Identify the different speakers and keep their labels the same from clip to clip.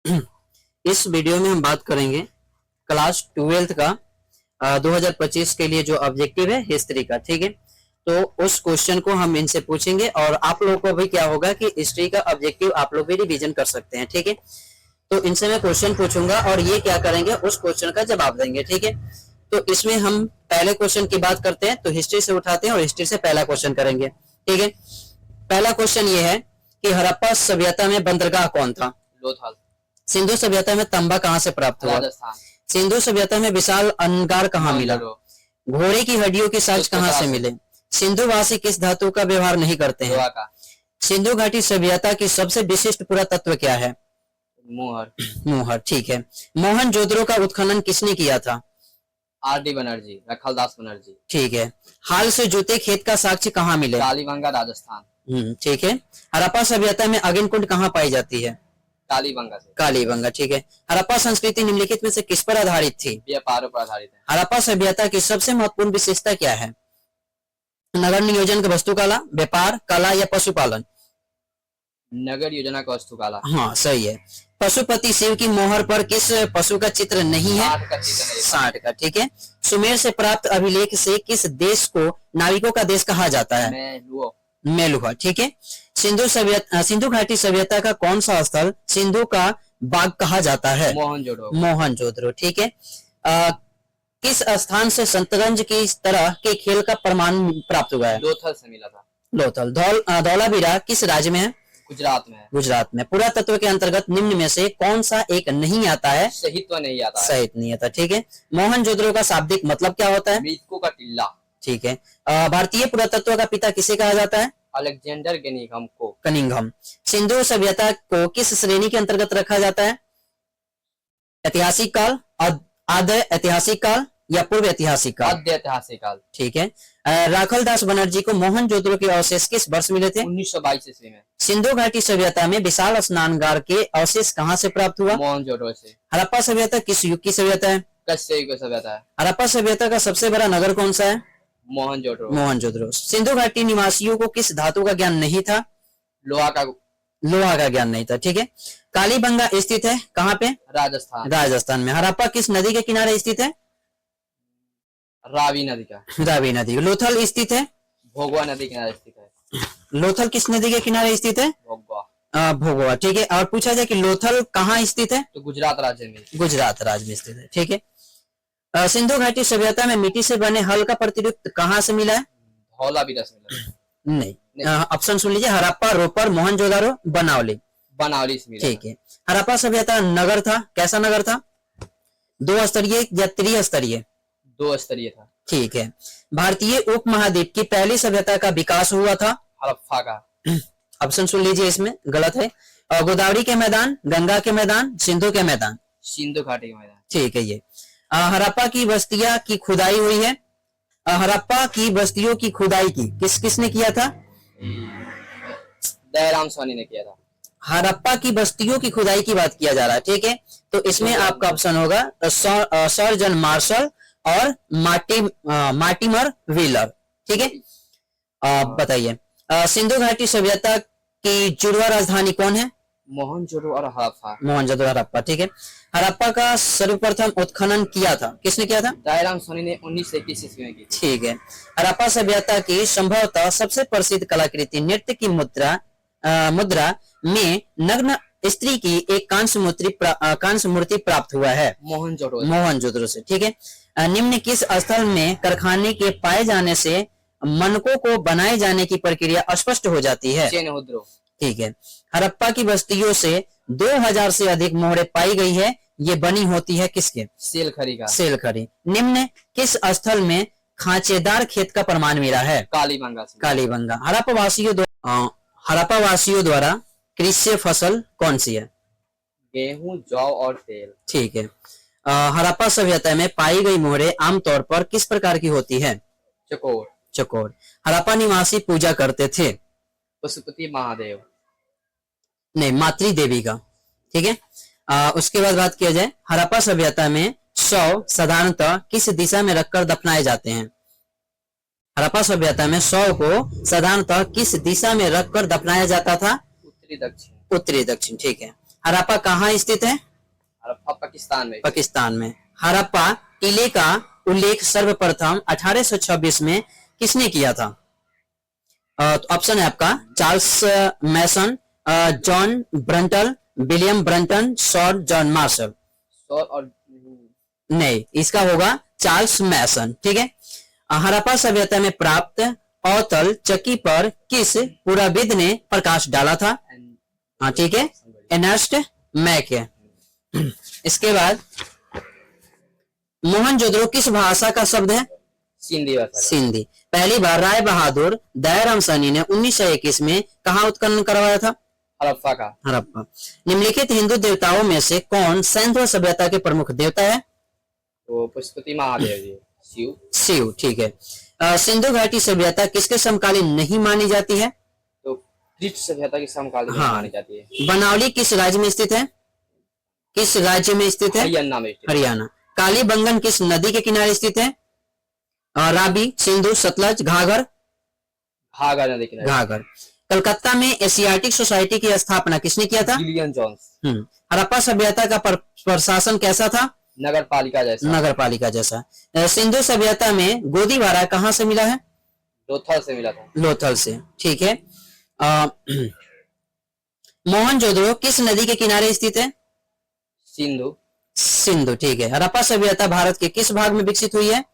Speaker 1: इस वीडियो में हम बात करेंगे क्लास 12th का 2025 के लिए जो ऑब्जेक्टिव है हिस्ट्री का। ठीक है, तो उस क्वेश्चन को हम इनसे पूछेंगे और आप लोगों को भी क्या होगा कि हिस्ट्री का ऑब्जेक्टिव आप लोग भी रिवीजन कर सकते हैं। ठीक है, तो इनसे मैं क्वेश्चन पूछूंगा और ये क्या करेंगे, उस क्वेश्चन का जवाब देंगे। ठीक है, तो इसमें हम पहले क्वेश्चन की बात करते हैं, तो हिस्ट्री से उठाते हैं और हिस्ट्री से पहला क्वेश्चन करेंगे। ठीक है, पहला क्वेश्चन ये है कि हड़प्पा सभ्यता में बंदरगाह कौन था?
Speaker 2: लोथल।
Speaker 1: सिंधु सभ्यता में तांबा कहाँ से प्राप्त हुआ?
Speaker 2: राजस्थान।
Speaker 1: सिंधु सभ्यता में विशाल अंगार कहाँ मिला? घोड़े की हड्डियों की साज कहाँ से मिले? सिंधुवासी किस धातु का व्यवहार नहीं करते हैं? सिंधु घाटी सभ्यता की सबसे विशिष्ट पुरातत्व क्या है?
Speaker 2: मोहर।
Speaker 1: मोहर, ठीक है। मोहनजोदड़ो का उत्खनन किसने किया था?
Speaker 2: आर.डी. बनर्जी, रखलदास बनर्जी।
Speaker 1: ठीक है। हाल से जोते खेत का साक्ष्य कहाँ मिले?
Speaker 2: कालीबंगा, राजस्थान।
Speaker 1: ठीक है। हड़प्पा सभ्यता में अग्निकुंड कहाँ पाई जाती है?
Speaker 2: कालीबंगा से।
Speaker 1: कालीबंगा, ठीक है। हड़प्पा संस्कृति निम्नलिखित में से किस पर आधारित थी?
Speaker 2: व्यापारों पर आधारित है।
Speaker 1: हड़प्पा सभ्यता की सबसे महत्वपूर्ण विशेषता क्या है? नगर नियोजन का वास्तुकला, व्यापार, कला या पशुपालन?
Speaker 2: नगर योजना का वास्तुकला।
Speaker 1: हाँ, सही है। पशुपति शिव की मोहर पर किस पशु का चित्र नहीं है? सांड का, ठीक है। सुमेर से प्राप्त अभिलेख से किस देश को नाविकों का देश कहा जाता है? मेलुहा, ठीक है। सिंधु घाटी सभ्यता का कौन सा स्थल सिंधु का बाग कहा जाता है? मोहनजोदड़ो, ठीक है। किस स्थान से शतरंज की तरह के खेल का प्रमाण प्राप्त हुआ है?
Speaker 2: लोथल से मिला था।
Speaker 1: लोथल। धौलावीरा किस राज्य में है?
Speaker 2: गुजरात में।
Speaker 1: गुजरात में। पुरातत्व के अंतर्गत निम्न में से कौन सा एक नहीं आता है?
Speaker 2: सहित्व नहीं आता।
Speaker 1: सहित नहीं आता, ठीक है। मोहनजोदड़ो का शाब्दिक मतलब क्या होता है?
Speaker 2: मृतकों का टिल्ला,
Speaker 1: ठीक है। भारतीय पुरातत्व का पिता किसे कहा जाता है?
Speaker 2: Alexander
Speaker 1: Cunningham. सिंधु सभ्यता को किस श्रेणी के अंतर्गत रखा जाता है? ऐतिहासिक काल, आद्य ऐतिहासिक काल या पूर्व ऐतिहासिक काल?
Speaker 2: आद्य ऐतिहासिक काल,
Speaker 1: ठीक है। राखलदास बनर्जी को मोहनजोदड़ो के अवशेष किस वर्ष मिले थे?
Speaker 2: 1922 ईस्वी में।
Speaker 1: सिंधु घाटी सभ्यता में विशाल स्नानगार के अवशेष कहाँ से प्राप्त हुआ?
Speaker 2: मोहनजोदड़ो से।
Speaker 1: हड़प्पा सभ्यता किस युग की सभ्यता है?
Speaker 2: कस्य युग की सभ्यता है।
Speaker 1: हड़प्पा सभ्यता का सबसे बड़ा नगर कौन सा है?
Speaker 2: मोहनजोदड़ो।
Speaker 1: सिंधु घाटी निवासियों को किस धातु का ज्ञान नहीं था? लोहा का ज्ञान नहीं था, ठीक है। कालीबंगा स्थित है कहाँ पे? राजस्थान में। हड़प्पा किस नदी के किनारे स्थित है?
Speaker 2: रावी नदी।
Speaker 1: लोथल स्थित है?
Speaker 2: भोगवा नदी किनारे स्थित है।
Speaker 1: लोथल किस नदी के किनारे स्थित है? भोगवा, ठीक है। और पूछा जाए कि लोथल कहाँ स्थित है?
Speaker 2: तो गुजरात राज्य में
Speaker 1: स्थित है, ठीक है। सिंधु घाटी सभ्यता में मिट्टी से बने हल का प्रतिरूप कहाँ से मिला है?
Speaker 2: धौलावीरा से मिला।
Speaker 1: नहीं। ऑप्शन सुन लीजिए, हड़प्पा, रोपर, मोहनजोदड़ो, बनावली से मिला, ठीक है। हड़प्पा सभ्यता नगर था, कैसा नगर था? 2 स्तरीय या त्रिस्तरीय?
Speaker 2: 2 स्तरीय था,
Speaker 1: ठीक है। भारतीय उपमहाद्वीप की पहली सभ्यता का विकास हुआ था?
Speaker 2: हड़प्पा का।
Speaker 1: ऑप्शन सुन लीजिए, इसमें गलत है। गोदावरी के मैदान, गंगा के मैदान, सिंधु के मैदान?
Speaker 2: सिंधु घाटी के मैदान,
Speaker 1: ठीक है। ये हड़प्पा की बस्तियां की खुदाई हुई है। हड़प्पा की बस्तियों की खुदाई की किसने किया था?
Speaker 2: दयाराम साहनी ने किया था।
Speaker 1: हड़प्पा की बस्तियों की खुदाई की बात किया जा रहा है, ठीक है। तो इसमें आपका ऑप्शन होगा सर जॉन मार्शल और मार्टिमर व्हीलर, ठीक है। बताइए, सिंधु घाटी सभ्यता की जुड़वा राजधानी कौन है?
Speaker 2: मोहनजोदड़ो और
Speaker 1: हड़प्पा, ठीक है। हड़प्पा का सर्वप्रथम उत्खनन किया था, किसने किया था?
Speaker 2: दयाराम साहनी ने 1921 ईस्वी में की,
Speaker 1: ठीक है। हड़प्पा सभ्यता की संभवतः सबसे प्रसिद्ध कलाकृति नृत्य की मुद्रा में नग्न स्त्री की एक कांस्य मूर्ति प्राप्त हुआ है मोहनजोदड़ो से, ठीक है। निम्न किस स्थल में कारखाने के पाए जाने से मनकों को बनाए जाने की प्रक्रिया स्पष्ट हो जाती है? ठीक है। हड़प्पा की बस्तियों से 2000 से अधिक मोहरें पाई गई है, ये बनी होती है किसके? सेलखरी। निम्न किस स्थल में खांचेदार खेत का प्रमाण मिला है? कालीबंगा। हड़प्पा वासियों द्वारा कृषि फसल कौन सी है?
Speaker 2: गेहूं, जौ और तेल,
Speaker 1: ठीक है। हड़प्पा सभ्यता में पाई गई मोहरें आमतौर पर किस प्रकार की होती है? चकोर। हड़प्पा निवासी पूजा करते थे?
Speaker 2: पशुपति महादेव,
Speaker 1: नहीं, मातृ देवी का, ठीक है। उसके बाद बात किया जाए, हड़प्पा सभ्यता में शव साधारणतः किस दिशा में रखकर दफनाए जाते हैं? हड़प्पा सभ्यता में शव को साधारणतः किस दिशा में रखकर दफनाया जाता था?
Speaker 2: उत्तरी दक्षिण,
Speaker 1: ठीक है। हड़प्पा कहाँ स्थित है?
Speaker 2: हड़प्पा पाकिस्तान में।
Speaker 1: पाकिस्तान में। हड़प्पा टीले का उल्लेख सर्वप्रथम 1826 में किसने किया था? तो ऑप्शन है आपका Charles Masson, John Brunton, William Brunton, sir John Marshall.
Speaker 2: सौर और
Speaker 1: नहीं, इसका होगा चार्ल्स मैसन। ठीक है। हड़प्पा सभ्यता में प्राप्त अवतल चक्की पर किस पुराविद ने प्रकाश डाला था? हाँ ठीक है, एर्नेस्ट मैक है। इसके बाद मोहनजोदड़ो किस भाषा का शब्द है?
Speaker 2: सिंधी भाषा।
Speaker 1: सिंधी। पहली बार राय बहादुर दयाराम साहनी ने 1921 में कहा उत्खनन करवाया था?
Speaker 2: हड़प्पा का।
Speaker 1: हड़प्पा। निम्नलिखित हिंदू देवताओं में से कौन सिंधु सभ्यता के प्रमुख देवता है?
Speaker 2: तो पशुपति महादेव जी। शिव।
Speaker 1: शिव। ठीक है। सिंधु घाटी सभ्यता किसके समकालीन नहीं मानी जाती है?
Speaker 2: तो कृष्ण सभ्यता की समकालीन
Speaker 1: हाँ।
Speaker 2: मानी जाती है।
Speaker 1: बनावली किस राज्य में स्थित है? किस राज्य में स्थित है?
Speaker 2: हरियाणा में स्थित।
Speaker 1: हरियाणा। कालीबंगन किस नदी के किनारे स्थित है? रावी, सिंधु, सतलज, घाघर?
Speaker 2: घाघर नदी किनारे।
Speaker 1: घाघर। कलकत्ता में एशियाटिक सोसाइटी की स्थापना किसने किया था?
Speaker 2: Gillian Johns.
Speaker 1: हड़प्पा सभ्यता का प्रशासन कैसा था?
Speaker 2: नगर पालिका जैसा।
Speaker 1: नगर पालिका जैसा। सिंधु सभ्यता में गोदीबारा कहाँ से मिला है?
Speaker 2: लोथल से मिला था।
Speaker 1: लोथल से। ठीक है। मोहनजोदड़ो किस नदी के किनारे स्थित है?
Speaker 2: सिंधु।
Speaker 1: सिंधु। ठीक है। हड़प्पा सभ्यता भारत के किस भाग में विकसित हुई है?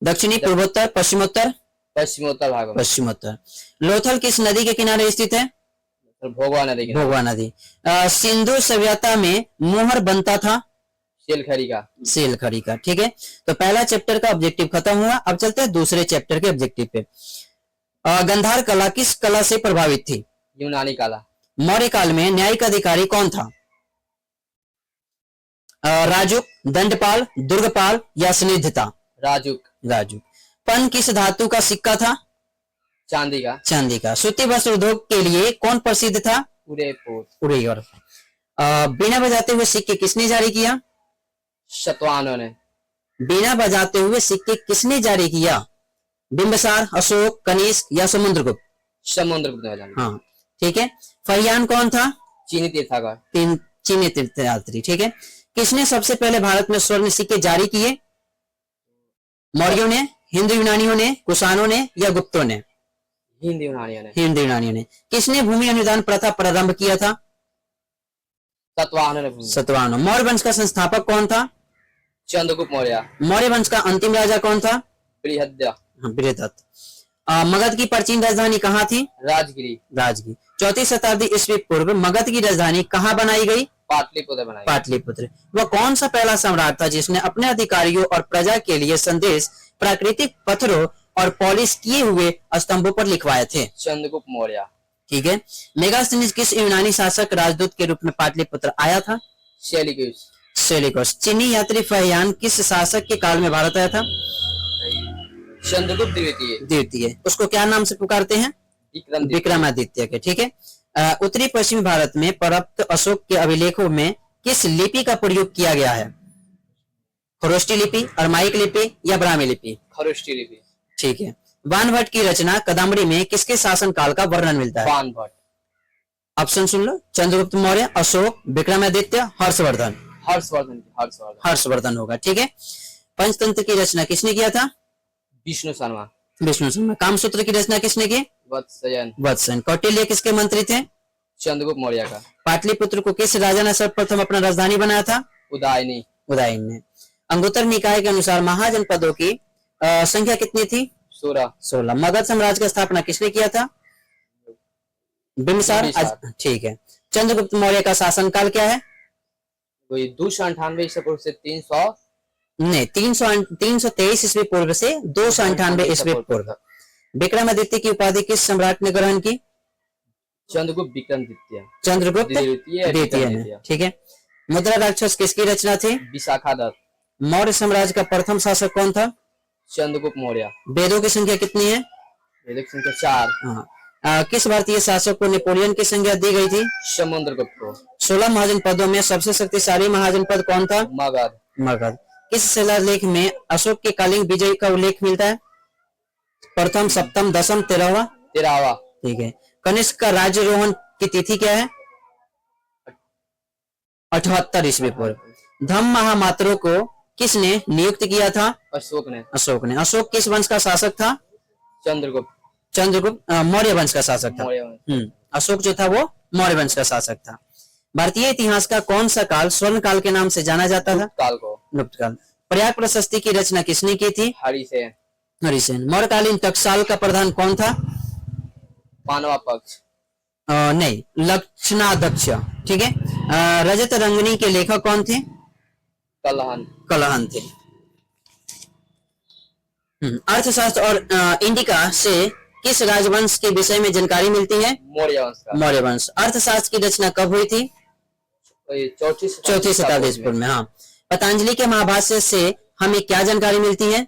Speaker 1: दक्षिणी, पूर्वोत्तर, पश्चिमोत्तर?
Speaker 2: पश्चिमोत्तर भाग में।
Speaker 1: पश्चिमोत्तर। लोथल किस नदी के किनारे स्थित है?
Speaker 2: भोगवा नदी किनारे।
Speaker 1: भोगवा नदी। सिंधु सभ्यता में मोहर बनता था?
Speaker 2: सेलखड़ी का।
Speaker 1: सेलखड़ी का। ठीक है। तो पहला चैप्टर का ऑब्जेक्टिव खत्म हुआ। अब चलते हैं दूसरे चैप्टर के ऑब्जेक्टिव पे। गंधार कला किस कला से प्रभावित थी?
Speaker 2: यूनानी कला।
Speaker 1: मौर्य काल में न्यायिक अधिकारी कौन था? राजुक, दंडपाल, दुर्गपाल या स्निग्धता?
Speaker 2: राजुक।
Speaker 1: राजुक। पन किस धातु का सिक्का था?
Speaker 2: चांदी का।
Speaker 1: चांदी का। सूती वस्त्र उद्योग के लिए कौन प्रसिद्ध था?
Speaker 2: उदयपुर।
Speaker 1: उदयपुर। बीना बजाते हुए सिक्के किसने जारी किया?
Speaker 2: शतवाहनों ने।
Speaker 1: बीना बजाते हुए सिक्के किसने जारी किया? बिंबिसार, अशोक, कनिष्क या समुद्रगुप्त?
Speaker 2: समुद्रगुप्त ने जारी।
Speaker 1: हाँ ठीक है। फहियान कौन था?
Speaker 2: चीनी तीर्थागर।
Speaker 1: चीनी तीर्थयात्री। ठीक है। किसने सबसे पहले भारत में स्वर्ण सिक्के जारी किए? मौर्यों ने, हिंदू यूनानियों ने, कुषाणों ने या गुप्तों ने?
Speaker 2: हिंदू यूनानियों ने।
Speaker 1: हिंदू यूनानियों ने। किसने भूमि अनुदान प्रथा प्रारंभ किया था?
Speaker 2: सतवाहनों ने।
Speaker 1: सतवाहनों। मौर्य वंश का संस्थापक कौन था?
Speaker 2: चंद्रगुप्त मौर्य।
Speaker 1: मौर्य वंश का अंतिम राजा कौन था?
Speaker 2: बृहद्रथ।
Speaker 1: बृहदत्त। मगध की प्राचीन राजधानी कहाँ थी?
Speaker 2: राजगिरी।
Speaker 1: राजगिरी। 4वीं शताब्दी ईस्वी पूर्व मगध की राजधानी कहाँ बनाई गई?
Speaker 2: पाटलिपुत्र बनाई।
Speaker 1: पाटलिपुत्र। वह कौन सा पहला सम्राट था जिसने अपने अधिकारियों और प्रजा के लिए संदेश प्राकृतिक पत्थरों और पॉलिश किए हुए स्तंभों पर लिखवाए थे?
Speaker 2: चंद्रगुप्त मौर्य।
Speaker 1: ठीक है। मेगास्थनीज किस यूनानी शासक राजदूत के रूप में पाटलिपुत्र आया था?
Speaker 2: सेलिकस।
Speaker 1: सेलिकस। चीनी यात्री फहियान किस शासक के काल में भारत आया था?
Speaker 2: चंद्रगुप्त द्वितीय।
Speaker 1: द्वितीय। उसको क्या नाम से पुकारते हैं? विक्रमादित्य के। ठीक है। उत्तरी पश्चिमी भारत में प्राप्त अशोक के अभिलेखों में किस लिपि का प्रयोग किया गया है? खरोष्टी लिपि, अरमाइक लिपि या ब्राह्मी लिपि?
Speaker 2: खरोष्टी लिपि।
Speaker 1: ठीक है। बाणभट्ट की रचना कदम्बरी में किसके शासन काल का वर्णन मिलता है?
Speaker 2: बाणभट्ट।
Speaker 1: ऑप्शन सुन लो। चंद्रगुप्त मौर्य, अशोक, विक्रमादित्य, हर्षवर्धन?
Speaker 2: हर्षवर्धन। हर्षवर्धन।
Speaker 1: हर्षवर्धन होगा। ठीक है। पंचतंत्र की रचना किसने किया था?
Speaker 2: विष्णु शर्मा।
Speaker 1: विष्णु शर्मा। कामसूत्र की रचना किसने की?
Speaker 2: वत्सयन।
Speaker 1: वत्सन। कौटिल्य किसके मंत्री थे?
Speaker 2: चंद्रगुप्त मौर्य का।
Speaker 1: पाटलिपुत्र को किस राजा ने सर्वप्रथम अपना राजधानी बनाया था?
Speaker 2: उदयनी।
Speaker 1: उदयन ने। अंगुत्तर निकाय के अनुसार महाजनपदों की संख्या कितनी थी? 16। मगध साम्राज्य की स्थापना किसने किया था? बिंबिसार। ठीक है। चंद्रगुप्त मौर्य का शासनकाल क्या है?
Speaker 2: 298 ईसा पूर्व से 300
Speaker 1: नहीं 323 ईस्वी पूर्व से 298 ईस्वी पूर्व। विक्रमादित्य की उपाधि किस सम्राट ने ग्रहण की?
Speaker 2: चंद्रगुप्त विक्रम द्वितीय।
Speaker 1: चंद्रगुप्त द्वितीय ने। ठीक है। मुद्रा राक्षस किसकी रचना थी?
Speaker 2: विशाखा दत्त।
Speaker 1: मौर्य साम्राज्य का प्रथम शासक कौन था?
Speaker 2: चंद्रगुप्त मौर्य।
Speaker 1: वेदों की संख्या कितनी है?
Speaker 2: वेदों की संख्या 4।
Speaker 1: हाँ। किस भारतीय शासक को नेपोलियन की संज्ञा दी गई थी?
Speaker 2: समुद्रगुप्त को।
Speaker 1: 16 महाजनपदों में सबसे शक्तिशाली महाजनपद कौन था?
Speaker 2: मगध।
Speaker 1: मगध। किस शिलालेख में अशोक के कालिंग विजय का उल्लेख मिलता है? प्रथम, सप्तम, दसम, 13वां?
Speaker 2: 13वां।
Speaker 1: ठीक है। कनिष्क का राज्यारोहण की तिथि क्या है? 78 ईस्वी पूर्व। धम्म महामात्रों को किसने नियुक्त किया था?
Speaker 2: अशोक ने।
Speaker 1: अशोक ने। अशोक किस वंश का शासक था?
Speaker 2: चंद्रगुप्त।
Speaker 1: चंद्रगुप्त मौर्य वंश का शासक था।
Speaker 2: मौर्य वंश।
Speaker 1: अशोक जो था वो मौर्य वंश का शासक था। भारतीय इतिहास का कौन सा काल स्वर्ण काल के नाम से जाना जाता था?
Speaker 2: काल को।
Speaker 1: गुप्त काल। प्रयाग प्रशस्ति की रचना किसने की थी?
Speaker 2: हरिसेन।
Speaker 1: हरिसेन। मौर्यकालीन टकसाल का प्रधान कौन था?
Speaker 2: पांडवा पक्ष।
Speaker 1: नहीं, लक्षणाध्यक्ष। ठीक है। रजत रंगनी के लेखक कौन थे?
Speaker 2: कलहन।
Speaker 1: कलहन थे। अर्थशास्त्र और इंडिका से किस राजवंश के विषय में जानकारी मिलती है?
Speaker 2: मौर्य वंश का।
Speaker 1: मौर्य वंश। अर्थशास्त्र की रचना कब हुई थी? चौथी शताब्दी ईस्वी पूर्व में। हाँ। पतंजलि के महाभाष्य से हमें क्या जानकारी मिलती है?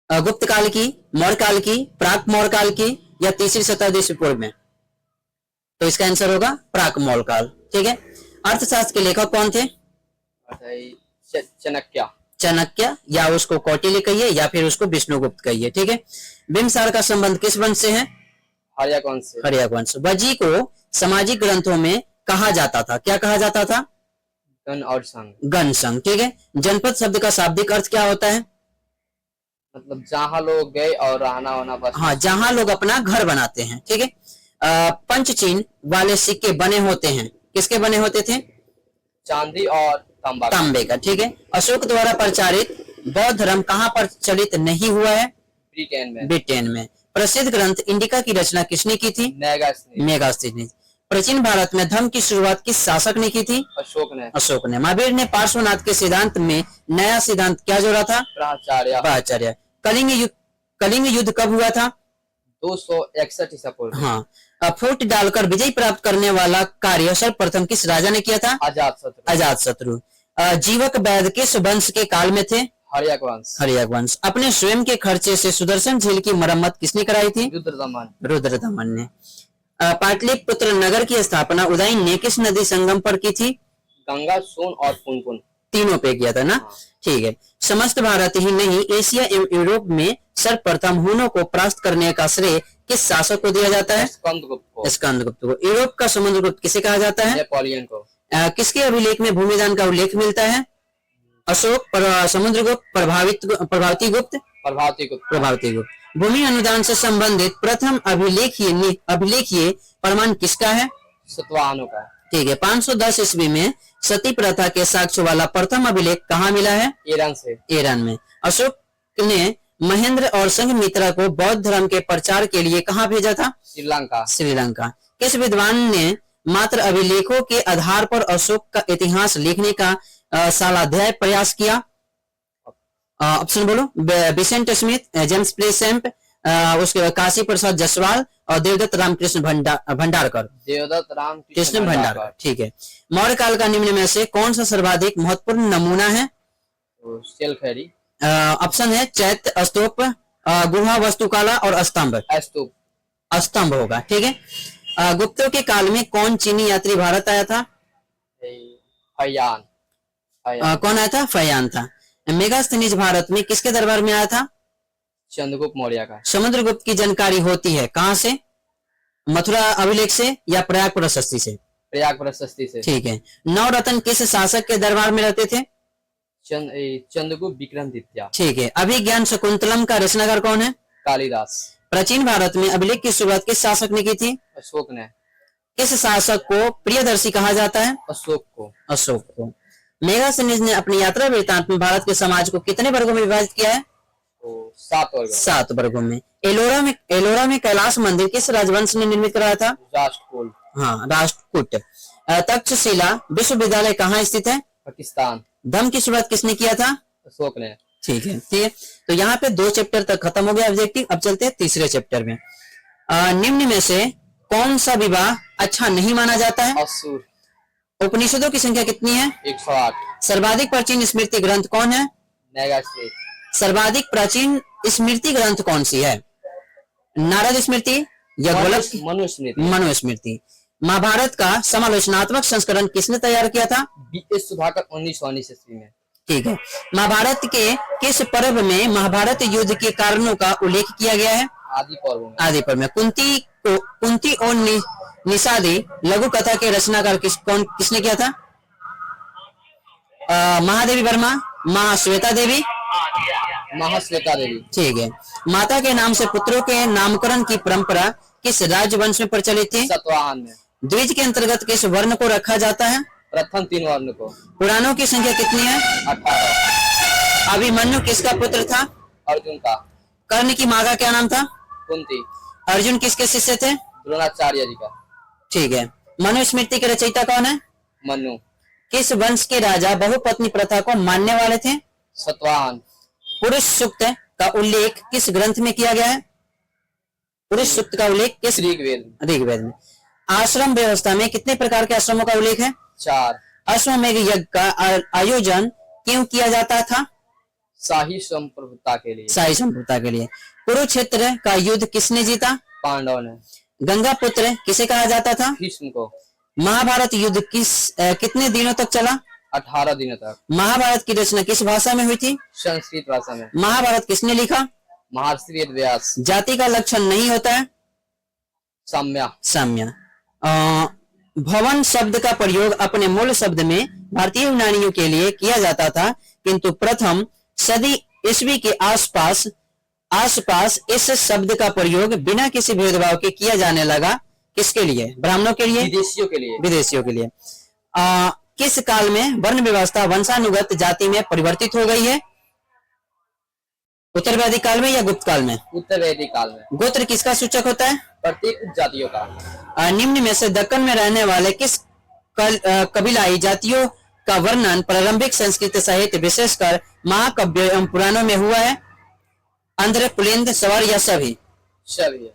Speaker 1: गुप्त काल की, मौर्य काल की, प्राक मौर्य काल की या तीसरी शताब्दी ईस्वी पूर्व में? तो इसका आंसर होगा प्राक मौर्य काल। ठीक है। अर्थशास्त्र के लेखक कौन थे?
Speaker 2: चाणक्य।
Speaker 1: चाणक्य, या उसको कौटिल्य कहिए या फिर उसको विष्णुगुप्त कहिए। ठीक है। बिंबिसार का संबंध किस वंश से है?
Speaker 2: हर्यक वंश से।
Speaker 1: हर्यक वंश। वजी को सामाजिक ग्रंथों में कहा जाता था, क्या कहा जाता था?
Speaker 2: गण और संघ।
Speaker 1: गण संघ। ठीक है। जनपद शब्द का शाब्दिक अर्थ क्या होता है?
Speaker 2: मतलब जहाँ लोग गए और रहना होना बस।
Speaker 1: हाँ, जहां लोग अपना घर बनाते हैं। ठीक है। पंच चिन्ह वाले सिक्के बने होते हैं, किसके बने होते थे?
Speaker 2: चांदी और
Speaker 1: तांबे का। ठीक है। अशोक द्वारा प्रचारित बौद्ध धर्म कहाँ पर प्रचलित नहीं हुआ है?
Speaker 2: ब्रिटेन में।
Speaker 1: ब्रिटेन में। प्रसिद्ध ग्रंथ इंडिका की रचना किसने की थी? मेगास्थनीज ने। प्राचीन भारत में धर्म की शुरुआत किस शासक ने की थी?
Speaker 2: अशोक ने।
Speaker 1: अशोक ने। महावीर ने पार्श्वनाथ के सिद्धांत में नया सिद्धांत क्या जोड़ा था? प्राचार्य। कलिंग युद्ध कब हुआ था?
Speaker 2: 261 ईसा पूर्व।
Speaker 1: हाँ। फूट डालकर विजय प्राप्त करने वाला कार्य सर्वप्रथम किस राजा ने किया था? अजातशत्रु। जीवक वैद्य किस वंश के काल में थे?
Speaker 2: हर्यक वंश।
Speaker 1: हर्यक वंश। अपने स्वयं के खर्चे से सुदर्शन झील की मरम्मत किसने कराई थी? रुद्रदमन ने। पाटलिपुत्र नगर की स्थापना उदयन ने किस नदी संगम पर की थी?
Speaker 2: गंगा, सोन और पुनपुन।
Speaker 1: तीनों पे किया था ना। ठीक है। समस्त भारत ही नहीं, एशिया एवं यूरोप में सर्वप्रथम हुनों को परास्त करने का श्रेय किस शासक को दिया जाता है? स्कंदगुप्त को। यूरोप का समुद्रगुप्त किसे कहा जाता है?
Speaker 2: नेपोलियन को।
Speaker 1: किसके अभिलेख में भूमिदान का उल्लेख मिलता है? अशोक, समुद्रगुप्त, प्रभावती गुप्त। भूमि अनुदान से संबंधित प्रथम अभिलेखीय प्रमाण किसका है?
Speaker 2: सतवाहनों का।
Speaker 1: ठीक है। 510 ईस्वी में सती प्रथा के साक्ष्य वाला प्रथम अभिलेख कहाँ मिला है? ईरान में। अशोक ने महेंद्र और संघमित्रा को बौद्ध धर्म के प्रचार के लिए कहाँ भेजा था? श्रीलंका। किस विद्वान ने मात्र अभिलेखों के आधार पर अशोक का इतिहास लिखने का सालाध्याय प्रयास किया? ऑप्शन बोलो। विसेंट स्मिथ, जेम्स प्लेसेंट, उसके बाद काशी प्रसाद जायसवाल और देवदत्त रामकृष्ण भंडारकर। ठीक है। मौर्य काल का निम्न में से कौन सा सर्वाधिक महत्वपूर्ण नमूना है? ऑप्शन है चैत्य, स्तूप, गुहा, वास्तुकला और स्तंभ होगा। ठीक है। गुप्तों के काल में कौन चीनी यात्री भारत आया था? कौन आया था? फयान था। मेगास्थनीज भारत में किसके दरबार में आया था?
Speaker 2: चंद्रगुप्त मौर्य का।
Speaker 1: समुद्रगुप्त की जानकारी होती है कहाँ से? मथुरा अभिलेख से या प्रयाग प्रशस्ति से? ठीक है। नवरत्न किस शासक के दरबार में रहते थे?
Speaker 2: चंद्रगुप्त विक्रमादित्य।
Speaker 1: ठीक है। अभिज्ञान शकुंतलम का रचनाकार कौन है?
Speaker 2: कालिदास।
Speaker 1: प्राचीन भारत में अभिलेख की शुरुआत किस शासक ने की थी?
Speaker 2: अशोक ने।
Speaker 1: किस शासक को प्रियदर्शी कहा जाता है? अशोक को। मेगास्थनीज ने अपनी यात्रा वृत्तांत में भारत के समाज को कितने वर्गों में विभाजित किया है?
Speaker 2: 7
Speaker 1: वर्गों में। एलोरा में कैलाश मंदिर किस राजवंश ने निर्मित कराया था?
Speaker 2: राष्ट्रकूट।
Speaker 1: हाँ, राष्ट्रकूट। तक्षशिला विश्वविद्यालय कहाँ स्थित है?
Speaker 2: पाकिस्तान।
Speaker 1: धम्म की शुरुआत किसने किया था?
Speaker 2: अशोक ने।
Speaker 1: ठीक है। तो यहाँ पे 2 चैप्टर तक खत्म हो गया ऑब्जेक्टिव। अब चलते हैं तीसरे चैप्टर में। निम्न में से कौन सा विवाह अच्छा नहीं माना जाता है?
Speaker 2: असुर।
Speaker 1: उपनिषदों की संख्या कितनी है?
Speaker 2: 108।
Speaker 1: सर्वाधिक प्राचीन स्मृति ग्रंथ कौन है? सर्वाधिक प्राचीन स्मृति ग्रंथ कौन सी है? नारद स्मृति या मनुस्मृति। महाभारत का समालोचनात्मक संस्करण किसने तैयार किया था?
Speaker 2: सुधाकर 1919 ईस्वी में।
Speaker 1: ठीक है। महाभारत के किस पर्व में महाभारत युद्ध के कारणों का उल्लेख किया गया है?
Speaker 2: आदि पर्व में।
Speaker 1: कुंती और निषादी लघु कथा के रचनाकार किसने किया था? महादेवी वर्मा, महाश्वेता देवी,
Speaker 2: महाश्वेता देवी।
Speaker 1: ठीक है। माता के नाम से पुत्रों के नामकरण की परंपरा किस राजवंश में प्रचलित थी?
Speaker 2: सतवाहन में।
Speaker 1: द्विज के अंतर्गत किस वर्ण को रखा जाता है?
Speaker 2: प्रथम 3 वर्ण को।
Speaker 1: पुराणों की संख्या कितनी है?
Speaker 2: 18।
Speaker 1: अभिमन्यु किसका पुत्र था?
Speaker 2: अर्जुन का।
Speaker 1: कर्ण की माँ का क्या नाम था?
Speaker 2: कुंती।
Speaker 1: अर्जुन किसके शिष्य थे?
Speaker 2: द्रोणाचार्य जी का।
Speaker 1: ठीक है। मनुस्मृति के रचयिता कौन है?
Speaker 2: मनु।
Speaker 1: किस वंश के राजा बहुपत्नी प्रथा को मानने वाले थे?
Speaker 2: सतवाहन।
Speaker 1: पुरुष सूक्त का उल्लेख किस ग्रंथ में किया गया है? पुरुष सूक्त का उल्लेख किस? ऋग्वेद में। आश्रम व्यवस्था में कितने प्रकार के आश्रमों का उल्लेख है?
Speaker 2: 4।
Speaker 1: अश्वमेध यज्ञ का आयोजन क्यों किया जाता था?
Speaker 2: शाही संप्रभुता के लिए।
Speaker 1: शाही संप्रभुता के लिए। कुरुक्षेत्र का युद्ध किसने जीता?
Speaker 2: पांडव ने।
Speaker 1: गंगा पुत्र किसे कहा जाता था?
Speaker 2: भीष्म को।
Speaker 1: महाभारत युद्ध कितने दिनों तक चला?
Speaker 2: 18 दिनों तक।
Speaker 1: महाभारत की रचना किस भाषा में हुई थी?
Speaker 2: संस्कृत भाषा में।
Speaker 1: महाभारत किसने लिखा?
Speaker 2: महर्षि वेद व्यास।
Speaker 1: जाति का लक्षण नहीं होता है?
Speaker 2: साम्या।
Speaker 1: साम्या। भवन शब्द का प्रयोग अपने मूल शब्द में भारतीय यूनानियों के लिए किया जाता था, किंतु प्रथम सदी ईस्वी के आसपास इस शब्द का प्रयोग बिना किसी भेदभाव के किया जाने लगा। किसके लिए? ब्राह्मणों के लिए?
Speaker 2: विदेशियों के लिए।
Speaker 1: विदेशियों के लिए। किस काल में वर्ण व्यवस्था वंशानुगत जाति में परिवर्तित हो गई है? उत्तर वैदिक काल में या गुप्त काल में?
Speaker 2: उत्तर वैदिक काल में।
Speaker 1: गोत्र किसका सूचक होता है?
Speaker 2: प्रत्येक उपजातियों का।
Speaker 1: निम्न में से दक्कन में रहने वाले किस कबीलाई जातियों का वर्णन प्रारंभिक संस्कृत साहित्य विशेषकर महाकाव्य एवं पुराणों में हुआ है? आंध्र, पुलिंद, सवर या सभी?
Speaker 2: सभी।